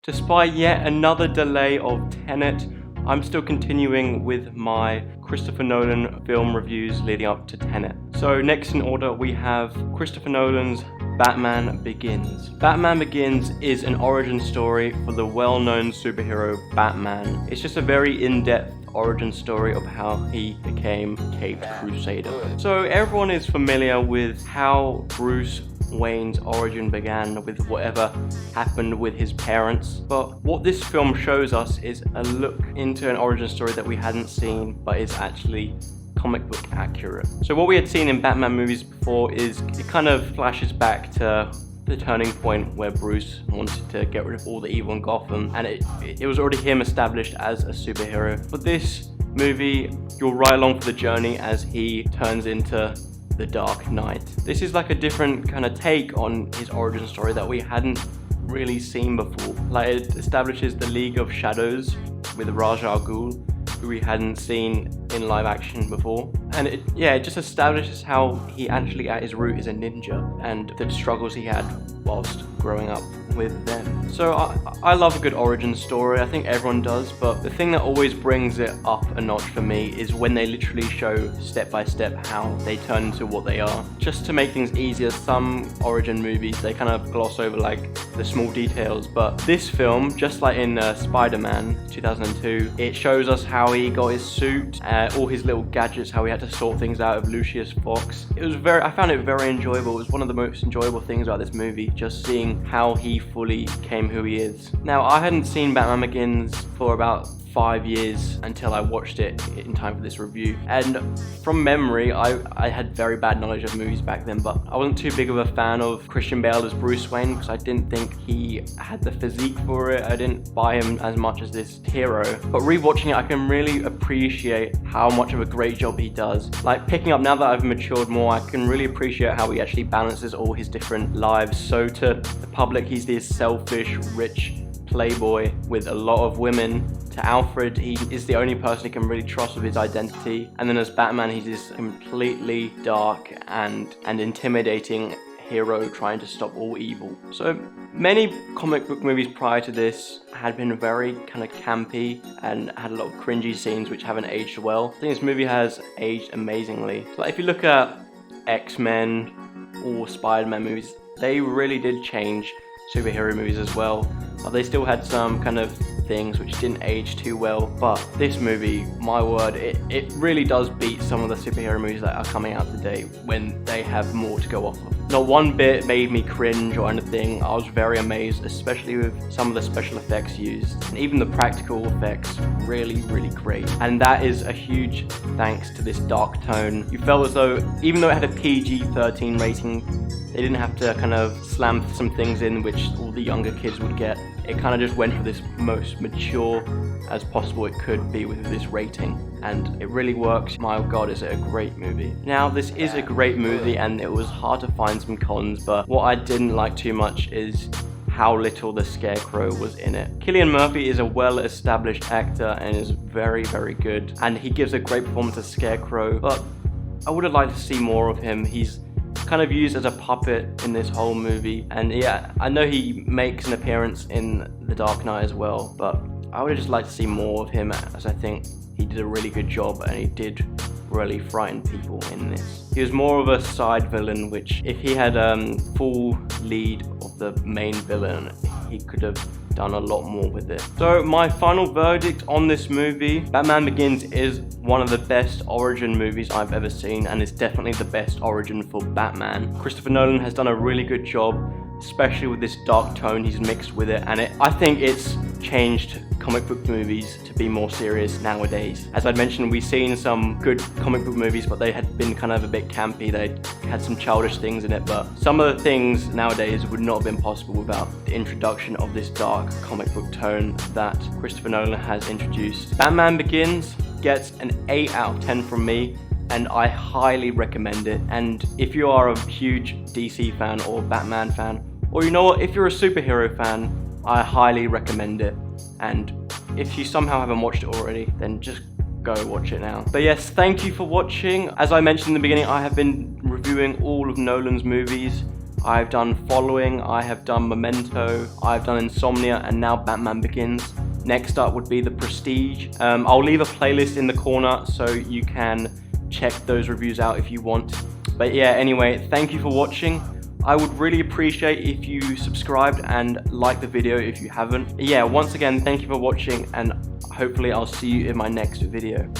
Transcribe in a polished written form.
Despite yet another delay of Tenet, I'm still continuing with my Christopher Nolan film reviews leading up to Tenet. So next in order we have Christopher Nolan's Batman Begins. Batman Begins is an origin story for the well-known superhero Batman. It's just a very in-depth origin story of how he became Caped Crusader. So everyone is familiar with how Bruce Wayne's origin began with whatever happened with his parents, but what this film shows us is a look into an origin story that we hadn't seen but is actually comic book accurate. So what we had seen in Batman movies before is it kind of flashes back to the turning point where Bruce wanted to get rid of all the evil in Gotham, and it was already him established as a superhero. For this movie, you're right along for the journey as he turns into the Dark Knight. This is like a different kind of take on his origin story that we hadn't really seen before. Like, it establishes the League of Shadows with Ra's al Ghul, who we hadn't seen in live action before. And it just establishes how he actually at his root is a ninja and the struggles he had whilst growing up with them. So I love a good origin story, I think everyone does, but the thing that always brings it up a notch for me is when they literally show step by step how they turn into what they are. Just to make things easier, some origin movies, they kind of gloss over like the small details, but this film, just like in Spider-Man 2002, it shows us how he got his suit, all his little gadgets, how he had to sort things out of Lucius Fox. I found it very enjoyable. It was one of the most enjoyable things about this movie, just seeing how he fully became who he is. Now, I hadn't seen Batman Begins for about 5 years until I watched it in time for this review, and from memory I had very bad knowledge of movies back then, but I wasn't too big of a fan of Christian Bale as Bruce Wayne because I didn't think he had the physique for it. I didn't buy him as much as this hero, but rewatching it I can really appreciate how much of a great job he does. Like, picking up now that I've matured more, I can really appreciate how he actually balances all his different lives. So to the public, he's this selfish, rich playboy with a lot of women. To Alfred, he is the only person he can really trust with his identity. And then as Batman, he's this completely dark and intimidating hero trying to stop all evil. So many comic book movies prior to this had been very kind of campy and had a lot of cringy scenes which haven't aged well. I think this movie has aged amazingly. So, like, if you look at X-Men or Spider-Man movies, they really did change superhero movies as well, but they still had some kind of things which didn't age too well. But this movie, my word, it really does beat some of the superhero movies that are coming out today when they have more to go off of. Not one bit made me cringe or anything. I was very amazed, especially with some of the special effects used, and even the practical effects, really great. And that is a huge thanks to this dark tone. You felt as though, even though it had a PG-13 rating, they didn't have to kind of slam some things in which all the younger kids would get. It kind of just went for this most mature as possible it could be with this rating, and it really works. My god, is it a great movie. Now, this is a great movie and it was hard to find some cons, but what I didn't like too much is how little the Scarecrow was in it. Cillian Murphy is a well-established actor and is very good, and he gives a great performance as Scarecrow, but I would have liked to see more of him. He's kind of used as a puppet in this whole movie, and yeah, I know he makes an appearance in The Dark Knight as well, but I would have just liked to see more of him, as I think he did a really good job and he did really frighten people in this. He was more of a side villain, which if he had full lead of the main villain, he could have done a lot more with it. So my final verdict on this movie, Batman Begins is one of the best origin movies I've ever seen, and it's definitely the best origin for Batman. Christopher Nolan has done a really good job, especially with this dark tone he's mixed with it, and I think it's changed comic book movies to be more serious nowadays. As I mentioned, we've seen some good comic book movies, but they had been kind of a bit campy. They had some childish things in it, but some of the things nowadays would not have been possible without the introduction of this dark comic book tone that Christopher Nolan has introduced. Batman Begins gets an 8 out of 10 from me, and I highly recommend it. And if you are a huge DC fan or Batman fan, or you know what, if you're a superhero fan, I highly recommend it. And if you somehow haven't watched it already, then just go watch it now. But yes, thank you for watching. As I mentioned in the beginning, I have been reviewing all of Nolan's movies. I've done Following, I have done Memento, I've done Insomnia, and now Batman Begins. Next up would be The Prestige. I'll leave a playlist in the corner so you can check those reviews out if you want. But yeah, anyway, thank you for watching. I would really appreciate if you subscribed and liked the video if you haven't. Yeah, once again, thank you for watching, and hopefully I'll see you in my next video.